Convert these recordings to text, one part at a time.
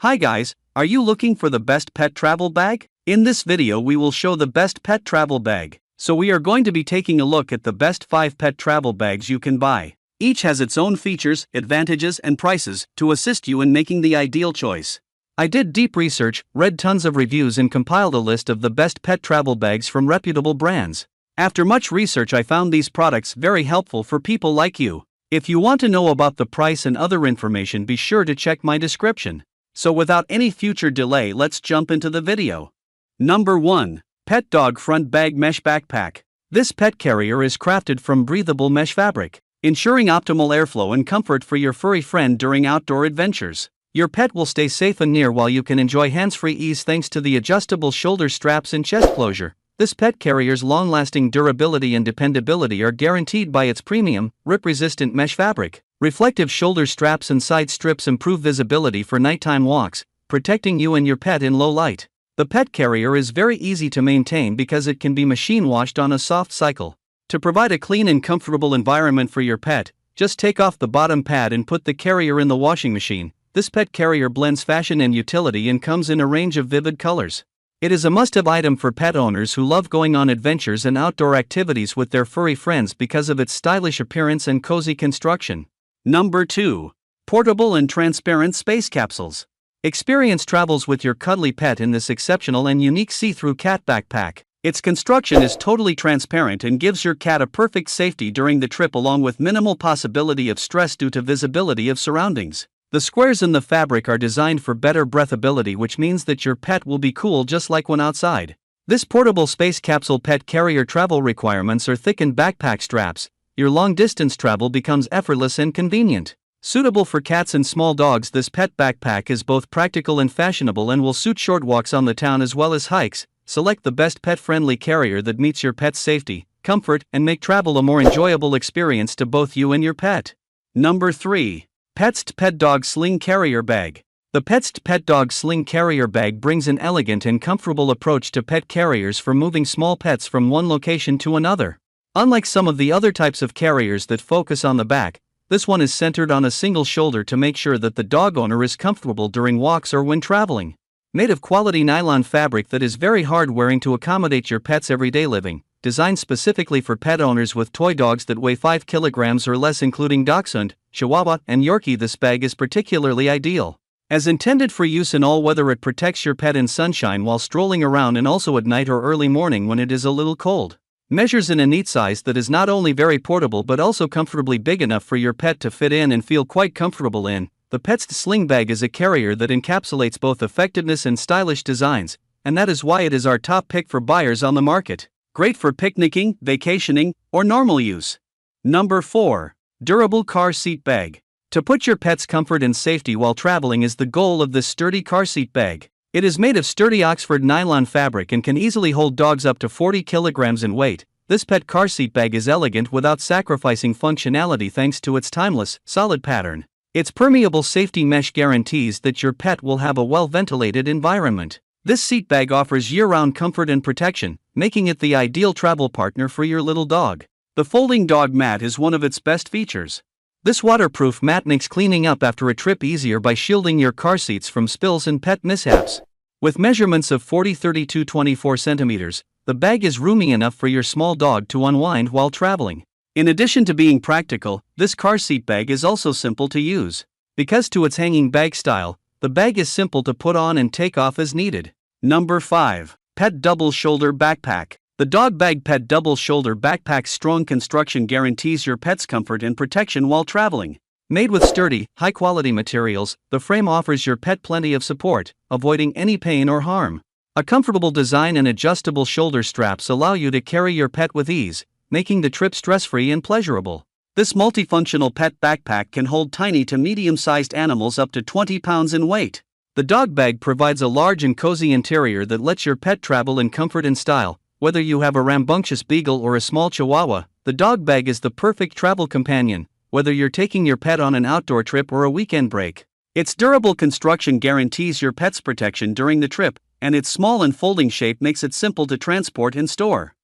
Hi guys, are you looking for the best pet travel bag? In this video we will show the best pet travel bag. So we are going to be taking a look at the best 5 pet travel bags you can buy. Each has its own features, advantages and prices to assist you in making the ideal choice. I did deep research, read tons of reviews and compiled a list of the best pet travel bags from reputable brands. After much research I found these products very helpful for people like you. If you want to know about the price and other information, be sure to check my description. So without any future delay, let's jump into the video. Number 1. Pet Dog Front Bag Mesh Backpack. This pet carrier is crafted from breathable mesh fabric, ensuring optimal airflow and comfort for your furry friend during outdoor adventures. Your pet will stay safe and near while you can enjoy hands-free ease thanks to the adjustable shoulder straps and chest closure. This pet carrier's long-lasting durability and dependability are guaranteed by its premium, rip-resistant mesh fabric. Reflective shoulder straps and side strips improve visibility for nighttime walks, protecting you and your pet in low light. The pet carrier is very easy to maintain because it can be machine washed on a soft cycle. To provide a clean and comfortable environment for your pet, just take off the bottom pad and put the carrier in the washing machine. This pet carrier blends fashion and utility and comes in a range of vivid colors. It is a must-have item for pet owners who love going on adventures and outdoor activities with their furry friends because of its stylish appearance and cozy construction. Number 2. Portable and Transparent Space Capsules. Experience travels with your cuddly pet in this exceptional and unique see-through cat backpack. Its construction is totally transparent and gives your cat a perfect safety during the trip along with minimal possibility of stress due to visibility of surroundings. The squares in the fabric are designed for better breathability, which means that your pet will be cool just like when outside. This portable space capsule pet carrier travel requirements are thickened backpack straps. Your long-distance travel becomes effortless and convenient. Suitable for cats and small dogs, this pet backpack is both practical and fashionable and will suit short walks on the town as well as hikes. Select the best pet-friendly carrier that meets your pet's safety, comfort, and make travel a more enjoyable experience to both you and your pet. Number 3. Petskd Pet Dog Sling Carrier Bag. The Petskd Pet Dog Sling Carrier Bag brings an elegant and comfortable approach to pet carriers for moving small pets from one location to another. Unlike some of the other types of carriers that focus on the back, this one is centered on a single shoulder to make sure that the dog owner is comfortable during walks or when traveling. Made of quality nylon fabric that is very hard-wearing to accommodate your pet's everyday living, designed specifically for pet owners with toy dogs that weigh 5 kilograms or less including Dachshund, Chihuahua, and Yorkie, this bag is particularly ideal. As intended for use in all weather, it protects your pet in sunshine while strolling around and also at night or early morning when it is a little cold. Measures in a neat size that is not only very portable but also comfortably big enough for your pet to fit in and feel quite comfortable in. The Petskd Sling Bag is a carrier that encapsulates both effectiveness and stylish designs, and that is why it is our top pick for buyers on the market. Great for picnicking, vacationing, or normal use. Number 4. Durable Car Seat Bag. To put your pet's comfort and safety while traveling is the goal of this sturdy car seat bag. It is made of sturdy Oxford nylon fabric and can easily hold dogs up to 40 kilograms in weight. This pet car seat bag is elegant without sacrificing functionality thanks to its timeless, solid pattern. Its permeable safety mesh guarantees that your pet will have a well-ventilated environment. This seat bag offers year-round comfort and protection, making it the ideal travel partner for your little dog. The folding dog mat is one of its best features. This waterproof mat makes cleaning up after a trip easier by shielding your car seats from spills and pet mishaps. With measurements of 40-32-24 centimeters, the bag is roomy enough for your small dog to unwind while traveling. In addition to being practical, this car seat bag is also simple to use. Because to its hanging bag style, the bag is simple to put on and take off as needed. Number 5. Pet Double Shoulder Backpack. The Dog Bag Pet Double Shoulder Backpack's strong construction guarantees your pet's comfort and protection while traveling. Made with sturdy, high-quality materials, the frame offers your pet plenty of support, avoiding any pain or harm. A comfortable design and adjustable shoulder straps allow you to carry your pet with ease, making the trip stress-free and pleasurable. This multifunctional pet backpack can hold tiny to medium-sized animals up to 20 pounds in weight. The dog bag provides a large and cozy interior that lets your pet travel in comfort and style. Whether you have a rambunctious beagle or a small chihuahua, the dog bag is the perfect travel companion, whether you're taking your pet on an outdoor trip or a weekend break. Its durable construction guarantees your pet's protection during the trip, and its small and folding shape makes it simple to transport and store.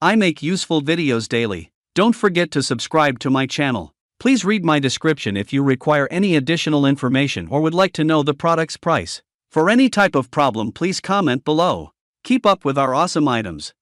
I make useful videos daily. Don't forget to subscribe to my channel. Please read my description if you require any additional information or would like to know the product's price. For any type of problem, please comment below. Keep up with our awesome items.